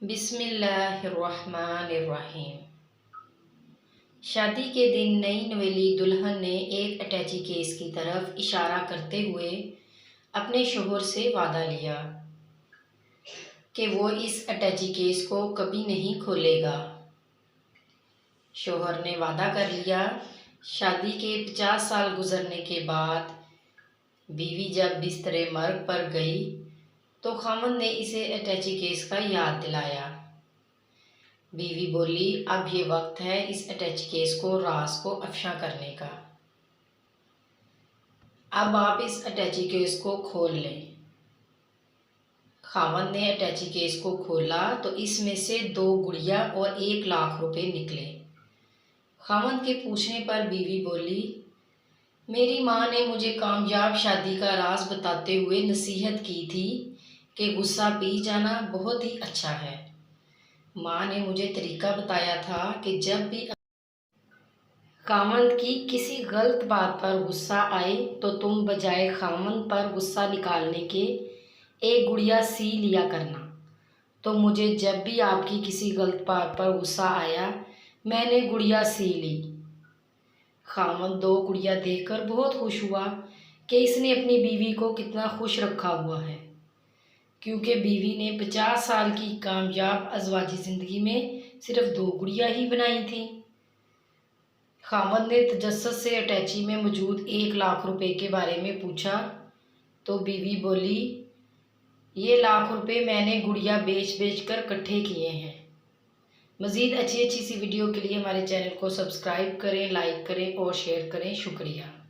बिस्मिल्लाहिर्रहमानिर्रहीम। शादी के दिन नई नवेली दुल्हन ने एक अटैची केस की तरफ इशारा करते हुए अपने शोहर से वादा लिया कि वो इस अटैची केस को कभी नहीं खोलेगा। शोहर ने वादा कर लिया। शादी के 50 साल गुजरने के बाद बीवी जब बिस्तरे मर्ग पर गई तो खामन ने इसे अटैची केस का याद दिलाया। बीवी बोली, अब ये वक्त है इस अटैची केस को राज को अफशा करने का। अब आप इस अटैची केस को खोल लें। खामन ने अटैची केस को खोला तो इसमें से 2 गुड़िया और 1 लाख रुपए निकले। खामन के पूछने पर बीवी बोली, मेरी माँ ने मुझे कामयाब शादी का राज बताते हुए नसीहत की थी कि गुस्सा पी जाना बहुत ही अच्छा है। माँ ने मुझे तरीका बताया था कि जब भी खामन की किसी गलत बात पर गुस्सा आए तो तुम बजाय खामन पर गुस्सा निकालने के 1 गुड़िया सी लिया करना। तो मुझे जब भी आपकी किसी गलत बात पर गुस्सा आया मैंने गुड़िया सी ली। खामन 2 गुड़िया देखकर बहुत खुश हुआ कि इसने अपनी बीवी को कितना खुश रखा हुआ है, क्योंकि बीवी ने 50 साल की कामयाब अज़वाजी ज़िंदगी में सिर्फ 2 गुड़िया ही बनाई थी। खामन ने तजस्सुस से अटैची में मौजूद 1 लाख रुपए के बारे में पूछा तो बीवी बोली, ये लाख रुपए मैंने गुड़िया बेच बेच कर इकट्ठे किए हैं। मज़ीद अच्छी सी वीडियो के लिए हमारे चैनल को सब्सक्राइब करें, लाइक करें और शेयर करें। शुक्रिया।